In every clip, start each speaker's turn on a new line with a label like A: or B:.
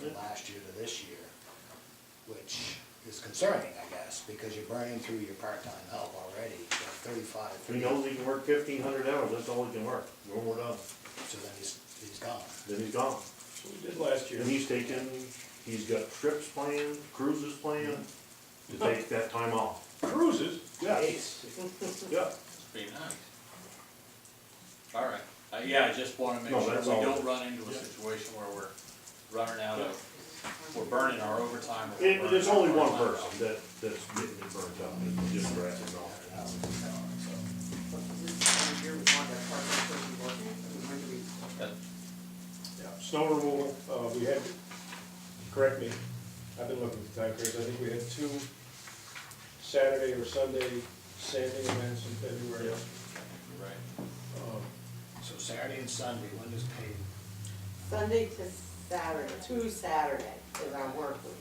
A: from last year to this year, which is concerning, I guess, because you're burning through your part-time help already, you got 35.
B: He knows he can work 1,500 hours, that's all he can work, when we're done.
A: So then he's gone.
B: Then he's gone.
C: We did last year.
B: And he's got trips planned, cruises planned, to take that time off.
C: Cruises?
B: Yeah.
A: Ace.
B: Yeah.
D: It's pretty nice. All right, yeah, I just wanna make
B: No,
D: sure
B: that's
D: we
B: all.
D: don't run into a situation where we're running out of, we're burning our overtime. or we're
B: And
D: burning
B: there's
D: our
B: only one
D: part-time
B: person
D: help.
B: that's getting it burnt out, it's just grass and all.
E: But this time of year, we want that part-time person working, and when do we?
D: That-
C: Yeah, snow removal, we had, correct me, I've been looking at the time cards, I think we had 2 Saturday or Sunday sanding events in February.
D: Right.
A: So Saturday and Sunday, when does paid?
F: Sunday to Saturday, to Saturday is our work week.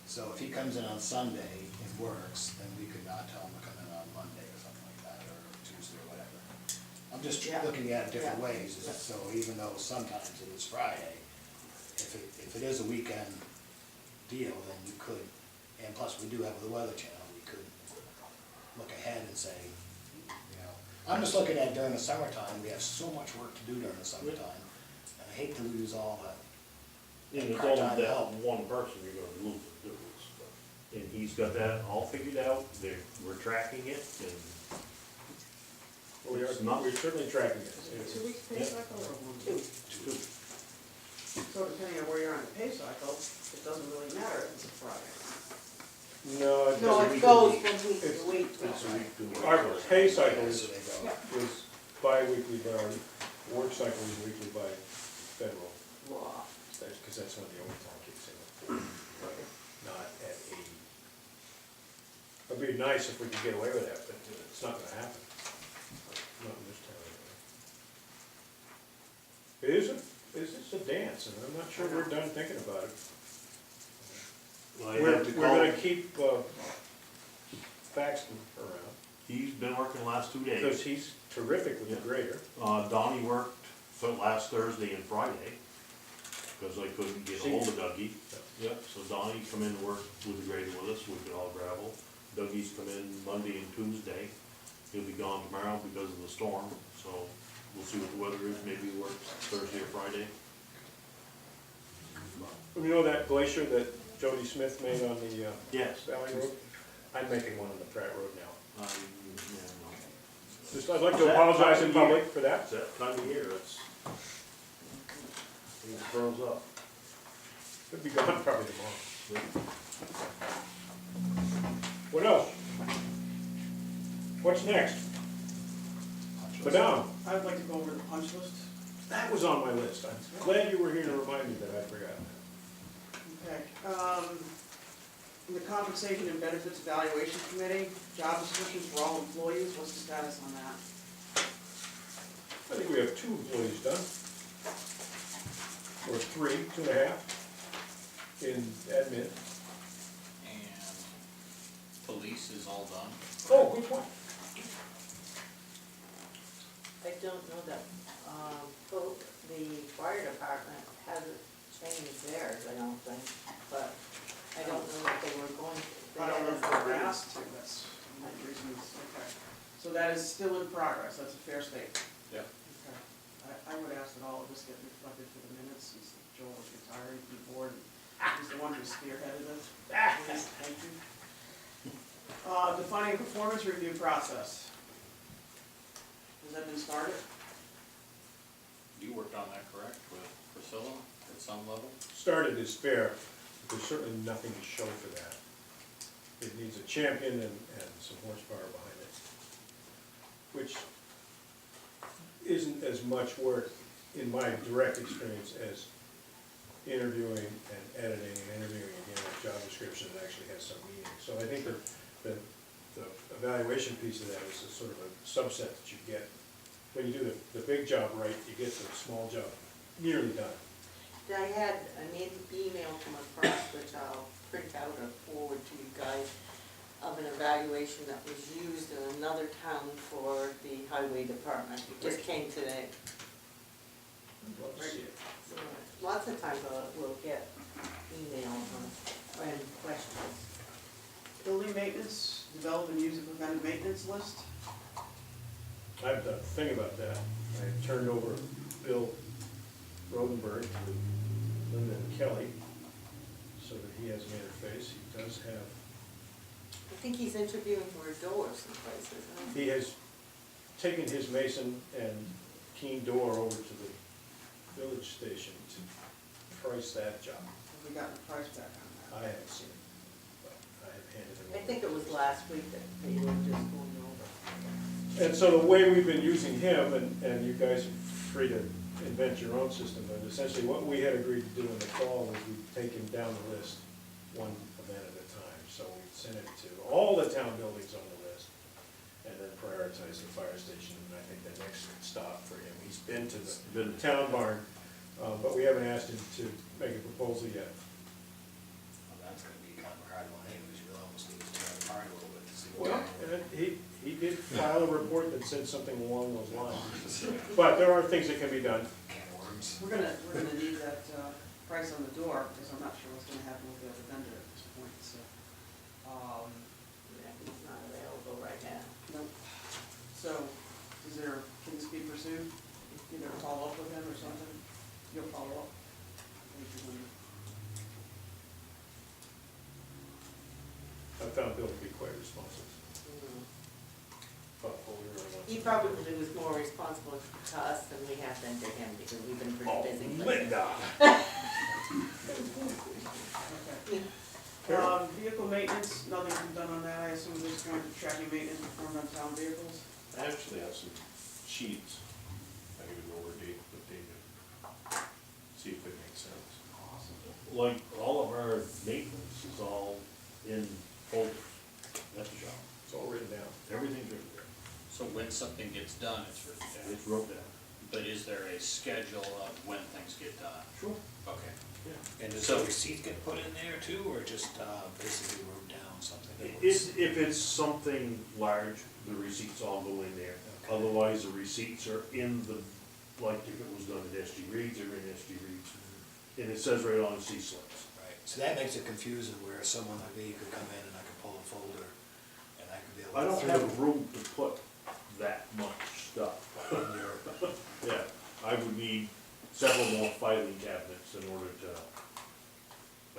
A: So if he comes in on Sunday and works, then we could not tell him to come in on Monday or something like that, or Tuesday or whatever. I'm just
F: Yeah.
A: looking at it different
F: Yeah.
A: ways, so even though sometimes it is Friday, if it is a weekend deal, then you could, and plus we do have the Weather Channel, we could look ahead and say, you know, I'm just looking at during the summertime, we have so much work to do during the summertime, and I hate to lose all that.
B: And it's
A: Part-time
B: only that
A: help.
B: one person you're gonna lose the difference. And he's got that all figured out, we're tracking it, and
C: We are,
B: It's not-
C: we're certainly tracking it.
E: 2 weeks pay
B: Yeah.
E: cycle or 1
F: Two.
E: week? So depending on where you're on the pay cycle, it doesn't really matter if it's a Friday.
C: No, it
F: No,
C: doesn't.
F: it goes from week to
C: It's-
F: week.
B: it's a week to week.
C: Our pay cycle
A: So
C: is,
A: they go,
E: Yeah.
C: is bi-weekly, but our work cycle is weekly by federal,
F: Law.
C: because that's when the overtime kicks in. Not at 80. It'd be nice if we could get away with that, but it's not gonna happen. Not in this town anyway. It's a dance, and I'm not sure we're done thinking about it.
B: Well, I
C: We're
B: have to
C: gonna
B: call,
C: keep Faxton around,
B: he's been working the last 2 days.
C: because he's terrific with the grader.
B: Donnie worked for last Thursday and Friday, because I couldn't get ahold of Dougie. Yep, so Donnie come in and work with the grader with us, we could all gravel. Dougie's come in Monday and Tuesday, he'll be gone tomorrow because of the storm, so we'll see what the weather is, maybe he works Thursday or Friday.
C: You know that glacier that Jody Smith made on the
B: Yes.
C: Valley Road? I'm making one on the Pratt Road now.
B: Yeah,
C: Just, I'd like to apologize in public for that.
B: it's that time of year, it froze up.
C: It'll be gone probably tomorrow. What else? What's next? Madame,
E: I'd like to go over the punch list.
C: that was on my list. I'm glad you were here to remind me that I forgot.
E: Okay, the compensation and benefits evaluation committee, job descriptions for all employees, what's the status on that?
C: I think we have 2 employees done. Or 3, 2.5 in admin.
D: And police is all done.
C: Oh, good point.
F: I don't know that, the fire department hasn't changed theirs, I don't think, but I don't know that they were going to.
E: I don't know if they're asked to, that's one of the reasons, okay. So that is still in progress, that's a fair statement.
D: Yep.
E: Okay. I would ask that all of this get reflected for the minutes, since Joel is retired, he's board, he's the one who spearheaded it. Thank you. Defining performance review process. Has that been started?
D: You worked on that, correct, with Priscilla at some level?
C: Started is fair, but there's certainly nothing to show for that. It needs a champion and some horsepower behind it, which isn't as much work in my direct experience as interviewing and editing and interviewing again a job description that actually has some meaning. So I think the evaluation piece of that is a sort of a subset that you get. When you do the big job right, you get the small job nearly done.
F: I had an email come across, which I'll print out or forward to you guys, of an evaluation that was used in another town for the highway department. It just came today.
C: I'd love to see it.
F: Lots of times we'll get
E: develop and use a preventive maintenance list.
C: I've done a thing about that. I turned over Bill Rodenberg to Linda and Kelly so that he has an interface. He does have,
F: I think he's interviewing for a door someplace, isn't he?
C: he has taken his Mason and Keen door over to the village station to price that job.
E: Have we gotten a price back on
C: I
E: that?
C: haven't seen it, but I have handed him
F: I
C: over.
F: think it was last week that they were just going over.
C: And so the way we've been using him, and you guys are free to invent your own system, but essentially what we had agreed to do in the fall was we'd take him down the list, one event at a time. So we sent it to all the town buildings on the list, and then prioritize the fire station, and I think the next stop for him, he's been to the town barn, but we haven't asked him to make a proposal yet.
A: Well, that's gonna be kind of a hard one anyways, you'll almost need to tear it apart a little bit to see
C: Well,
A: what.
C: he did file a report that said something along those lines. But there are things that can be done.
A: Can of worms.
E: We're gonna need that, price on the door, because I'm not sure what's gonna happen with the other vendor at this point, so.
F: Yeah, he's not available right now.
E: Nope. So, can this be pursued? Either follow up with him or something? You'll follow up? Thank you, Linda.
C: I found Bill to be quite responsive.
F: Mm.
C: Thoughtful, he really wants
F: He
C: to-
F: probably was more responsible to us than we have been to him, because we've been pretty
C: Oh,
F: busy.
C: Linda!
E: Okay. Vehicle maintenance, nothing's been done on that, I assume there's going to tracking maintenance performed on town vehicles?
G: I actually have some sheets, I can go over date with David, see if it makes sense.
E: Awesome.
B: Like, all of our maintenance is all in folders at the shop.
C: It's all written down.
B: Everything's written there.
D: So when something gets done, it's written down.
B: It's wrote down.
D: But is there a schedule of when things get done?
B: Sure.
D: Okay.
B: Yeah.
A: And does
D: So-
A: the receipt get put in there too, or just, basically wrote down something that was?
B: If it's something large, the receipts all go in there.
A: Okay.
B: Otherwise, the receipts are in the, like if it was done at SG Reed's, they're in SG Reed's. And it says right on the C-slips.
A: Right, so that makes it confusing where someone like me could come in and I could pull a folder and I could be able to.
B: I don't have room to put that much stuff.
A: In your-
B: Yeah, I would need several more filing cabinets in order to,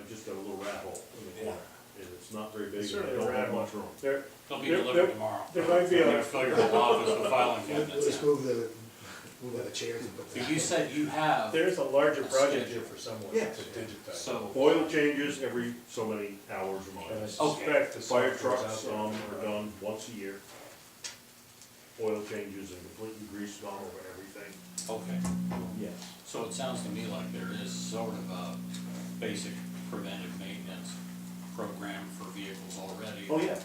B: I just got a little rat hole in the corner, and it's not very big, and I
C: Certainly a
B: don't
C: rat
B: have
C: hole.
B: much room.
C: There,
D: They'll be
C: There-
D: delivered
C: there-
D: tomorrow.
C: there might be
D: I'm
C: a-
D: gonna fill your whole office with filing
A: We'll
D: cabinets
A: just
D: now.
A: move the chairs and put that.
D: You said you have,
C: there's a larger
D: A
C: project
D: schedule.
C: here for someone
B: Yeah.
C: to digitize.
D: so,
B: Oil changes every so many hours a
C: And I
B: month.
C: suspect the
B: Fire
C: software's out
B: trucks,
C: there.
B: are done once a year. Oil changes and completely grease gone over everything.
D: okay.
B: Yes.
D: So it sounds to me like there is sort of a basic preventive maintenance program for vehicles already.
B: Oh, yeah.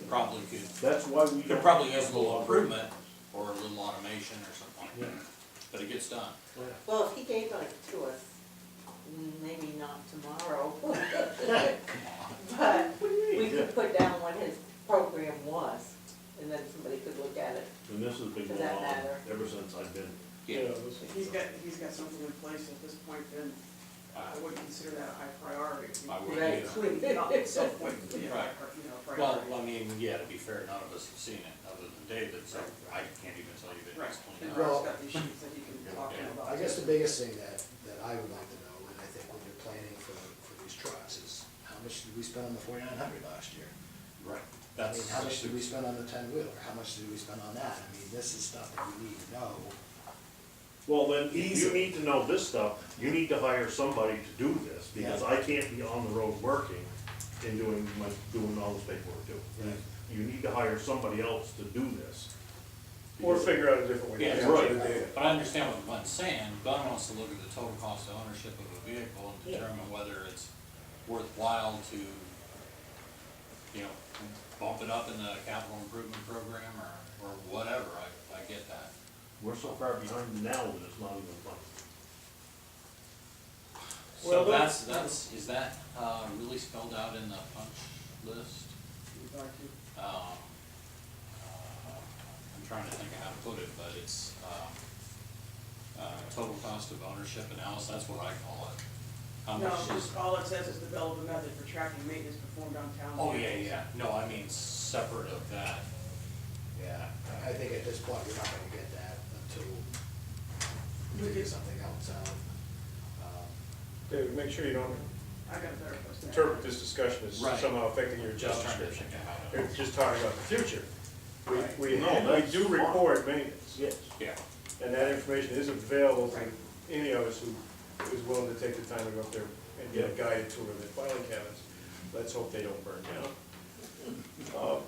D: Probably could,
B: That's why we.
D: could
B: don't
D: probably
B: have
D: use a little
B: lot of-
D: improvement or a little automation or something like
B: Yeah.
D: that. But it gets done.
B: Yeah.
F: Well, if he gave it to us, maybe not tomorrow, but we
B: Yeah.
F: could put down what his program was, and then somebody could look at it.
B: And this has been
F: Does
B: going
F: that
B: on
F: matter?
B: ever since I've been.
C: Yeah,
E: If he's got something in place at this point, then I would consider that a high priority.
D: I would,
F: Right.
D: yeah.
E: Not at some point,
D: Right.
E: priority.
D: Well, I mean, yeah, to be fair, none of us have seen it, other than David, so I can't even tell you that
E: Right,
D: it's
E: and
D: cleaned
A: Well-
E: Rob's got these sheets that he can talk to him about.
A: I guess the biggest thing that I would like to know, and I think when you're planning for these trucks, is how much did we spend on the 4900 last year?
D: Right.
A: I mean, how much did we spend on the 10-wheeler? How much did we spend on that? I mean, this is stuff that we need to know.
B: Well, then, if you
A: Easily.
B: need to know this stuff, you need to hire somebody to do this, because
A: Yeah.
B: I can't be on the road working and doing all this paperwork too.
A: Right.
B: You need to hire somebody else to do this.
C: or figure out a different way to
D: Yeah,
C: capture
B: right.
C: the data.
D: But I understand what Glenn's saying. Glenn wants to look at the total cost of ownership of a vehicle and
B: Yeah.
D: determine whether it's worthwhile to, you know, bump it up in the capital improvement program or whatever. I get that.
B: We're so far behind now that it's not even funny.
C: Well,
D: So is that, really spelled out in the punch list?
E: You'd like to-
D: I'm trying to think of how to put it, but it's, total cost of ownership analysis, that's what I call it. How
E: No,
D: much is,
E: just all it says is develop a method for tracking maintenance performed on town
D: oh, yeah,
E: vehicles.
D: yeah, no, I mean separate of that.
A: Yeah, I think at this point, we're not gonna get that until we
E: We
A: figure
E: could-
A: something else out.
C: David, make sure you don't
E: I got a better question.
C: interpret this discussion as
D: Right.
C: somehow affecting your job
D: Just trying to
C: description.
D: think of how to,
C: It's just talking about the future.
A: Right.
C: We
B: No,
C: we
B: that's
C: do
B: fine.
C: record maintenance,
B: Yes.
D: yeah,
C: and that information is available to
A: Right.
C: any of us who is willing to take the time to go up there and get a guided tour of the filing cabinets. Let's hope they don't burn down.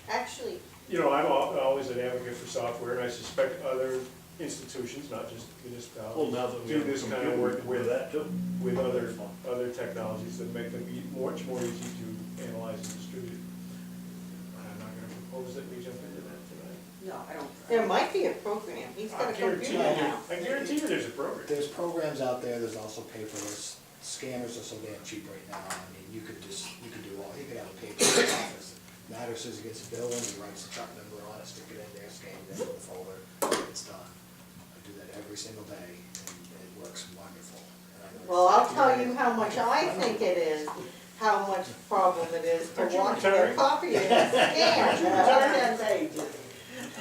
F: Actually,
C: You know, I'm always an advocate for software, and I suspect other institutions, not just
B: Well,
C: municipalities,
B: now that we
C: do
B: have a
C: this kind
B: computer,
C: of
B: we
C: work
B: can do
C: with
B: that too.
C: with other technologies that make them much more easy to analyze and distribute. I'm not gonna propose that we jump into that tonight.
E: No, I don't.
F: there might be a program, he's got a computer now.
C: I guarantee you there's a program.
A: There's programs out there, there's also paperless, scanners are so damn cheap right now, I mean, you could do all, you could have a paper in the office. Matter says he gets a bill in, he writes the truck number on it, stick it in there, scan it in the folder, it's done. I do that every single day, and it works wonderful. And I know
F: Well, I'll
A: exactly
F: tell you how much I think it is, how much problem it is to
C: Aren't you
F: watch their
C: retiring?
F: copy and scan.
E: 10 pages.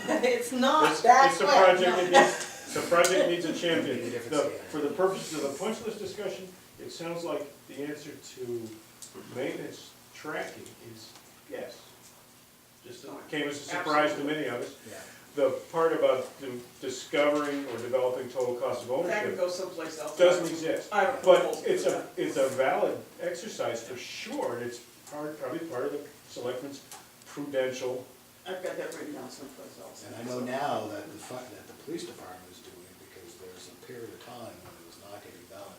F: It's not
C: It's
F: that
C: it's a
F: quick.
C: project that needs, the project needs a champion.
A: Need a different
C: The-
A: scanner.
C: For the purposes of the punch list discussion, it sounds like the answer to maintenance tracking is yes. Just came as a surprise to many of us.
A: Yeah,
C: The part about discovering or developing total cost of
E: That could
C: ownership
E: go someplace else.
C: doesn't exist.
E: I have a
C: But
E: proposal
C: it's
E: for
C: a,
E: that.
C: it's a valid exercise for sure, and it's probably part of the selectmen's prudential.
E: I've got that written down someplace else.
A: and I know now that that the police department is doing it, because there was a period of time when it was not getting done,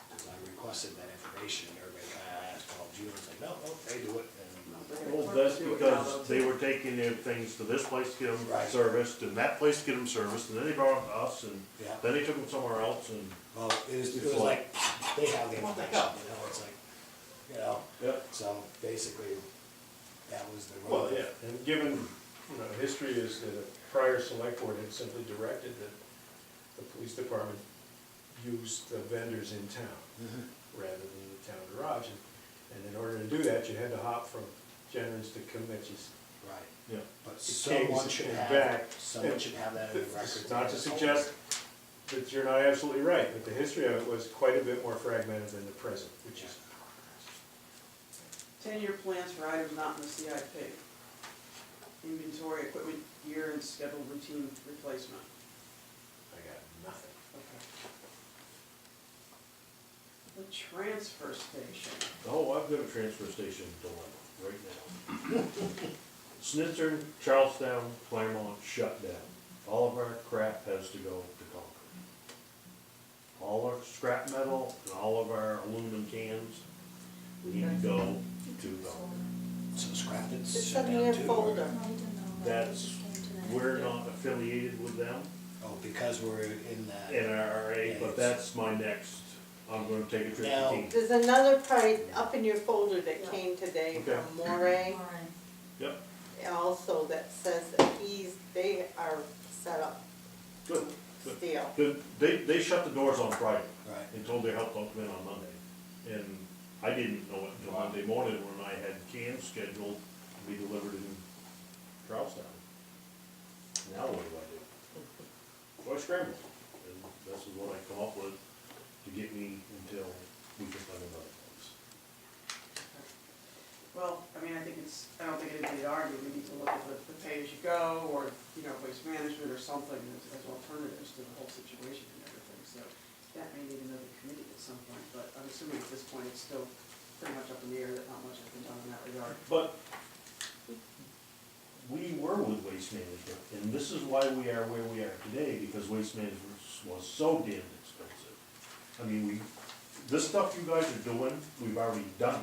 A: because I requested that information, and everybody kinda asked, well, June was like, no, they do it, and
B: Well, that's because they were taking their things to this place to get them
A: Right.
B: serviced, and that place to get them serviced, and then they brought them to us, and
A: Yeah.
B: then they took them somewhere else, and,
A: well, it was
B: It's
A: like, they have the information, it's like,
B: yeah.
A: so basically, that was the
C: Well,
A: road.
C: yeah, and given, history is that a prior select board had simply directed that the police department use the vendors in town
A: Mhm.
C: rather than the town garage. And in order to do that, you had to hop from generals to committees.
A: Right,
B: Yeah.
A: but
C: It
A: someone
C: came
A: should
C: and
A: have,
C: back.
A: someone should have that in the records.
C: Not to suggest that you're not absolutely right, but the history of it was quite a bit more fragmented than the present, which is
E: 10-year plans for items not in the CIP. Inventory, equipment, gear, and scheduled routine replacement.
C: I got nothing.
E: Okay. The transfer station.
B: Oh, I've got a transfer station dilemma right now. Snitzer, Charlestown, Claremont shut down. All of our crap has to go to Concord. All our scrap metal and all of our aluminum cans need to go to Concord.
A: So scrap it,
F: It's
A: shut
F: in
A: down
F: your
A: too, or-
F: folder.
B: That's, we're not affiliated with them,
A: Oh, because we're in that.
B: NRA, but that's my next, I'm gonna take a trip to
A: Now-
B: King.
F: There's another part up in your folder that came today
B: Okay.
F: from Moray,
B: Yep,
F: also that says that they are set up
B: good, good.
F: still.
B: Good. They shut the doors on Friday.
A: Right.
B: And told their help don't come in on Monday. And I didn't know it until Monday morning when I had cans scheduled to be delivered in Charlestown. Now what do? So I scrambled, and this is what I come up with to get me until we can find another place.
E: Well, I mean, I don't think anybody would argue, we need to look at the pay-as-you-go, or, waste management or something as alternatives to the whole situation and everything, so that may need another committee at some point, but I'm assuming at this point it's still pretty much up in the air that not much has been done in that regard.
B: But we were with Waste Management, and this is why we are where we are today, because Waste Management was so damn expensive. I mean, this stuff you guys are doing, we've already done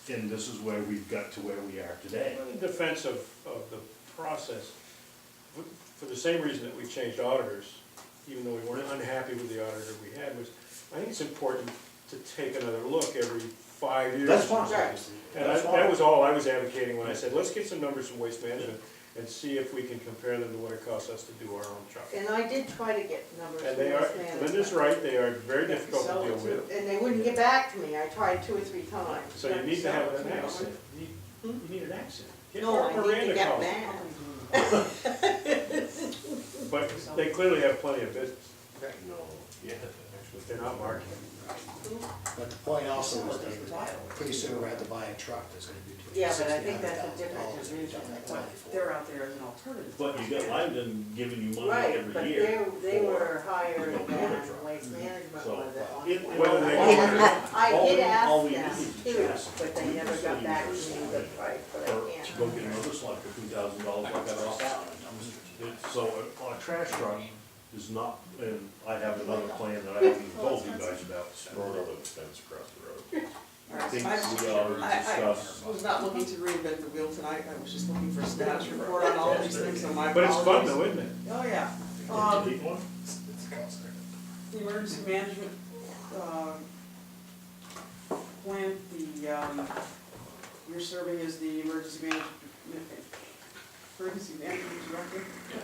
B: it, and this is where we've got to where we are today.
C: In defense of the process, for the same reason that we changed auditors, even though we weren't unhappy with the auditor we had, was I think it's important to take another look every 5 years.
B: That's fine.
F: Right.
C: And
B: That's
C: that
B: fine.
C: was all I was advocating when I said, let's get some numbers from Waste Management, and see if we can compare them to what it costs us to do our own truck.
F: And I did try to get numbers
C: And
F: from
C: they are,
F: West Management.
C: Linda's right, they are very difficult to deal with.
F: And they wouldn't get back to me, I tried 2 or 3 times.
C: So you need to have an
E: Yeah.
C: accent. You need an accent. Get
F: No, I need to
C: Miranda
F: get
C: calls.
F: mad.
C: But they clearly have plenty of business.
G: No, yeah, actually.
C: They're not marketing.
A: But the point also is that pretty soon we're gonna have to buy a truck that's gonna be between
F: Yeah, but I think
A: $60,000
F: that's a
A: and
F: different
A: $100,000
F: division.
A: to
E: But they're out there as an alternative.
B: But you got Langdon giving you money
F: Right, but
B: every year.
F: they
B: for-
F: were higher
B: you know,
F: than
B: truck.
F: Waste Management
B: So,
F: was at one
B: it-
F: point.
C: Whether they-
F: I did
B: all we
F: ask
B: need
F: them
B: is
F: too,
B: just-
F: but they never got back to me the price, but
B: Or
F: I
B: to go
F: can't.
B: get another slug for $2,000,
D: I
B: like
D: got
B: that
D: all
B: off.
D: that on dumpsters.
B: So a trash truck is not, and I have another plan that I haven't even told you guys about.
G: Throw another expense across the road.
B: I think
E: I
B: we already discussed.
E: was not looking to reinvent the wheel tonight, I was just looking for a status report on all these things, so my
C: But it's fun
E: apologies.
C: though, isn't it?
E: Oh, yeah.
B: You need one?
E: The emergency management, plan, you're serving as the emergency management director?
D: Yes.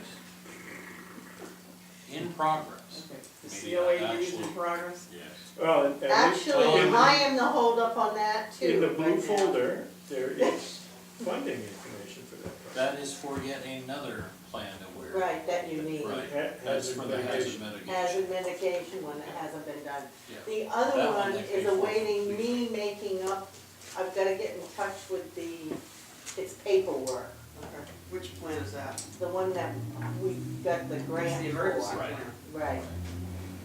D: In progress,
E: Okay. The
D: Maybe
E: COA
D: not
E: is in
D: actually.
E: progress?
D: yes.
C: Well, and
F: Actually,
C: in the-
F: I am the holdup on that too.
C: in the
F: right
C: blue
F: now.
C: folder, there is funding information for that project.
D: That is for yet another plan that we're.
F: Right, that you need.
D: Right,
C: Ha-
D: that's
C: hazard
D: for the hazard
C: mitigation.
D: mitigation.
F: Hazard mitigation one that hasn't been done.
D: Yeah.
F: The other
D: That
F: one
D: they pay
F: is
D: for.
F: awaiting me making up, I've gotta get in touch with it's paperwork.
E: Okay. Which plan is that?
F: The one that we got the
E: It's
F: grant
E: the emergency
F: for.
D: Right.
E: plan.
F: Right.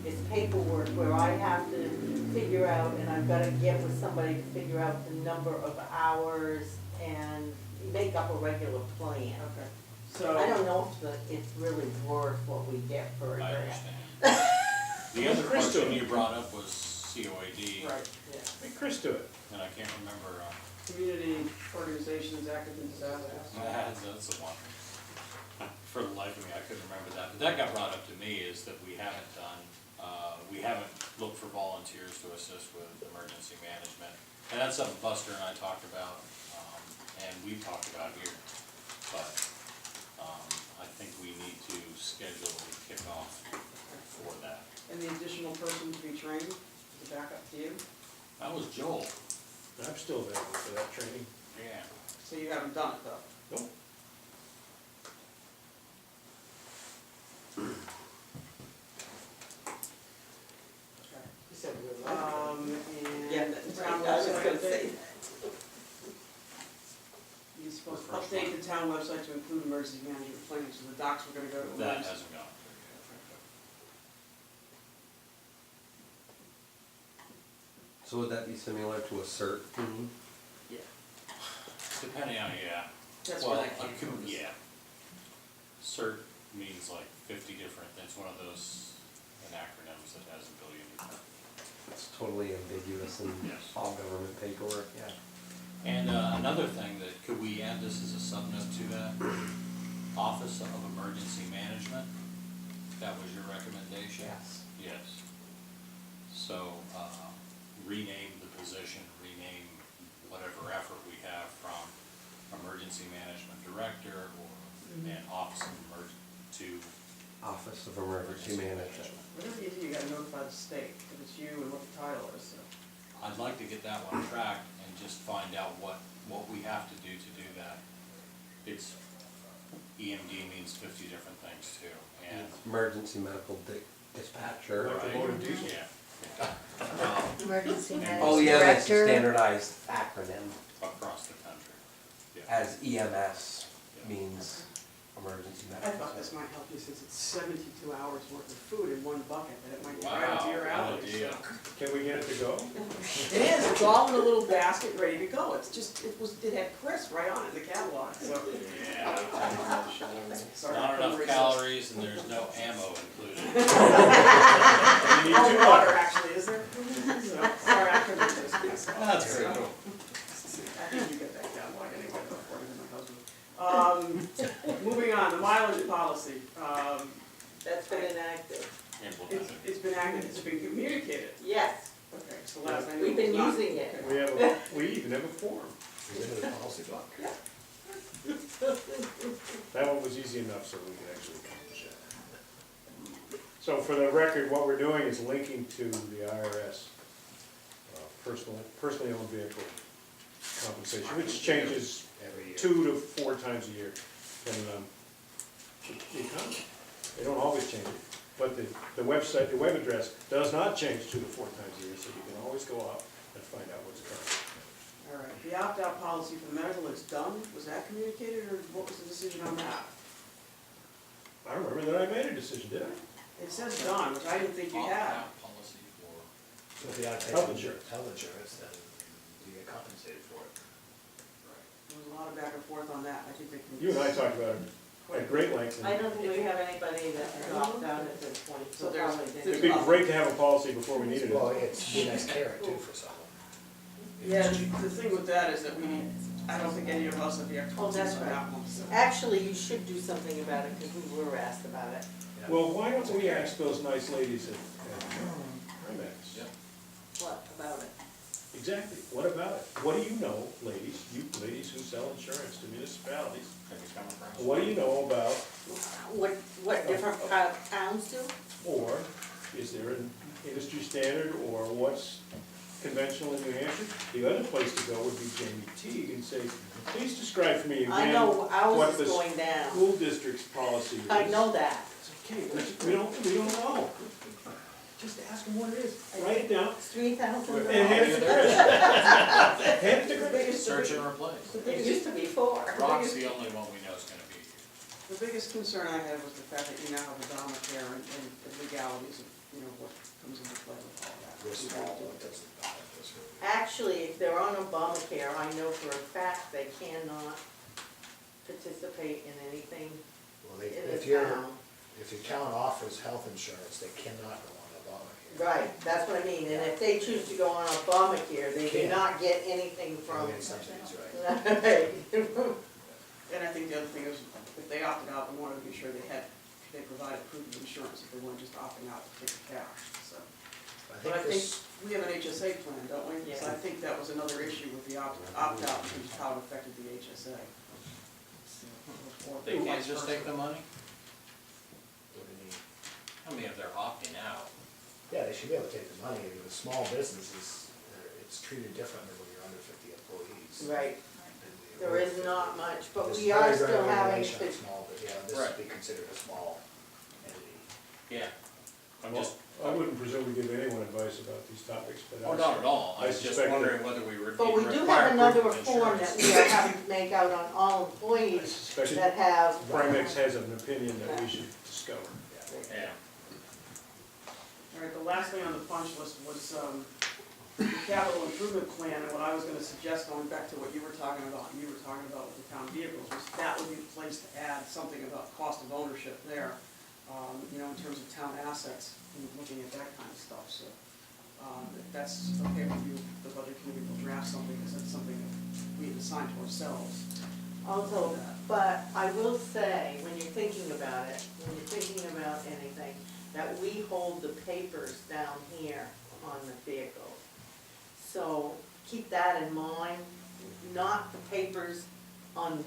F: It's paperwork where I have to figure out, and I've gotta get with somebody to figure out the number of hours and make up a regular plan.
E: Okay. So.
F: I don't know if it's really worth what we get for a
D: I
F: grant.
D: understand. The other
C: Chris
D: question
C: do it.
D: you brought up was COAD,
E: Right.
F: Yeah.
C: Hey, Chris, do it.
D: and I can't remember,
E: Community organizations active in disasters.
D: that's the one. For the life of me, I couldn't remember that, but that got brought up to me is that we haven't looked for volunteers to assist with emergency management. And that's something Buster and I talked about, and we've talked about here, but, I think we need to schedule a kickoff for that.
E: And the additional person to be trained to back up to you,
D: That was Joel.
C: I'm still available for that training.
D: Yeah.
E: so you haven't done it though.
C: Nope.
E: Okay.
F: You said we were lucky. Yeah,
E: And
F: that's
E: the town
F: right. I was
E: website
F: gonna
E: update,
F: say.
E: you're supposed to update the town website to include emergency management planning, so the docs were gonna go to.
D: That
E: emergency-
D: hasn't gone
H: So would that be similar to a CERT team?
E: Yeah,
D: through. Depending on, yeah.
E: that's
D: Well,
E: where that came from.
D: yeah. CERT means like 50 different, it's one of those acronyms that has a billion different.
H: It's totally ambiguous in
D: Yes.
H: all government paperwork, yeah.
D: And another thing that, could we add this as a subnote to that? Office of Emergency Management, that was your recommendation? Yes. So, rename the position, rename whatever effort we have from Emergency Management Director or an Office of to
H: Office of Emergency Management.
E: Whatever you do, you gotta notify the state that it's you and what the title is, so.
D: I'd like to get that one tracked and just find out what we have to do that. It's, EMD means 50 different things too, and.
H: Emergency medical dispatcher.
C: Like the motor diesel.
D: Yeah.
F: Emergency management
H: Oh, yeah, that's a
F: director.
H: standardized acronym,
D: Across the country. Yeah.
H: as EMS means emergency
E: I
H: medical.
E: thought this might help you since it's 72 hours worth of food in one bucket, that it might be
D: Wow,
E: right up your
D: good
E: alley,
D: idea.
E: so.
C: Can we get it to go?
E: It is, it's all in a little basket, ready to go, it's just, it had Chris right on it in the catalog, so.
D: Yeah.
E: Sorry, I
D: Not
E: couldn't
D: enough
E: resist.
D: calories and there's no ammo included.
C: We need
E: Oh,
C: two
E: water
C: more.
E: actually, is there? So, sorry, I couldn't resist myself.
D: That's very cool.
E: I think you get that catalog anyway, according to my husband. Moving on, the mileage policy,
F: That's been enacted.
E: it's been active, it's been communicated.
F: Yes,
E: Okay, so last I knew
F: we've
E: it
F: been
E: was not.
F: using it.
C: We even have a form.
A: Is it in the policy book?
C: That one was easy enough, so we can actually accomplish it. So for the record, what we're doing is linking to the IRS, personally owned vehicle compensation, which changes
A: Every year.
C: 2 to 4 times a year, depending on the economy. They don't always change it, but the website, the web address does not change 2 to 4 times a year, so you can always go out and find out what's current.
E: All right, the opt-out policy for the medical is done, was that communicated, or what was the decision on that?
C: I don't remember that I made a decision, did I?
E: It says done, which I didn't think you had.
D: Opt-out policy for,
A: So if you have to
C: Health
A: take
C: insurance.
A: health insurance, then you get compensated for it.
E: There was a lot of back and forth on that, I think they can.
C: You and I talked about it at great length. and
F: I don't think we have anybody that dropped out at this point,
E: So
F: so
E: there's-
F: probably
C: It'd
F: didn't.
C: be great to have a policy before we needed
A: Well,
C: it.
A: it's be nice carrot too for someone.
E: Yeah, the thing with that is that I don't think any of us have the
F: Oh, that's
E: expertise on
F: right.
E: that one, so.
F: Actually, you should do something about it, because we were asked about it.
A: Yeah.
C: Well, why don't we ask those nice ladies at Primex?
D: Yep.
F: What about it?
C: Exactly, what about it? What do you know, ladies, you ladies who sell insurance to municipalities, what do you know about,
F: What different towns do?
C: or is there an industry standard, or what's conventional in New Hampshire? The other place to go would be Jamie Teague and say, please describe for me
F: I
C: again
F: know ours
C: what
F: is
C: the
F: going down.
C: school district's policy is.
F: I know that.
C: It's okay, we don't know. Just ask them what it is, write it down,
F: It's $3,000.
C: and hand it to Chris. Hand it to Chris.
D: search and replace.
F: It used to be 4.
D: Rob's the only one we know is gonna be here.
E: The biggest concern I had was the fact that you now have Obamacare and the legalities of, what comes into play with all that.
A: This is all what doesn't bother us really.
F: Actually, if they're on Obamacare, I know for a fact they cannot participate in anything
A: Well,
F: in
A: if
F: the
A: your
F: town.
A: town offers health insurance, they cannot go on Obamacare.
F: Right, that's what I mean, and if they choose to go on Obamacare, they do
A: Can't.
F: not get anything from.
A: They get subsidies, right?
F: Right.
E: And I think the other thing is, if they opted out, we wanted to be sure they provided proof of insurance, if they weren't just opting out to take the cash, so. But I think we have an HSA plan, don't we? So I think that was another issue with the opt-out, which is how it affected the HSA. Or
D: They can't
E: vice
D: just
E: versa.
D: take the money?
A: What do you mean?
D: I mean, if they're opting out.
A: Yeah, they should be able to take the money. With small businesses, it's treated differently when you're under 50 employees.
F: Right,
A: than the
F: there is
A: over 50.
F: not much, but
A: There's
F: we are
A: very, very
F: still having
A: regulation
F: to,
A: on small, but yeah, this
D: Right.
A: would be considered a small entity.
D: Yeah. I'm
C: Well,
D: just,
C: I wouldn't presume to give anyone advice about these topics, but
D: oh, not at all, I
C: I
D: was just
C: suspect that-
D: wondering whether we were.
F: but we do
D: require
F: have another
D: proof of
F: form that
D: insurance.
F: we are having to make out on all
C: I
F: employees
C: suspect
F: that have.
C: Primex has an opinion that we should discover.
D: Yeah.
E: All right, the last thing on the punch list was, the capital improvement plan, and what I was gonna suggest, going back to what you were talking about, and you were talking about with the town vehicles, was that would be the place to add something about cost of ownership there, in terms of town assets, and looking at that kind of stuff, so. If that's okay with you, the budget committee will draft something, because that's something that we had assigned to ourselves.
F: Also, but I will say, when you're thinking about it, when you're thinking about anything, that we hold the papers down here on the vehicles. So keep that in mind, not the papers on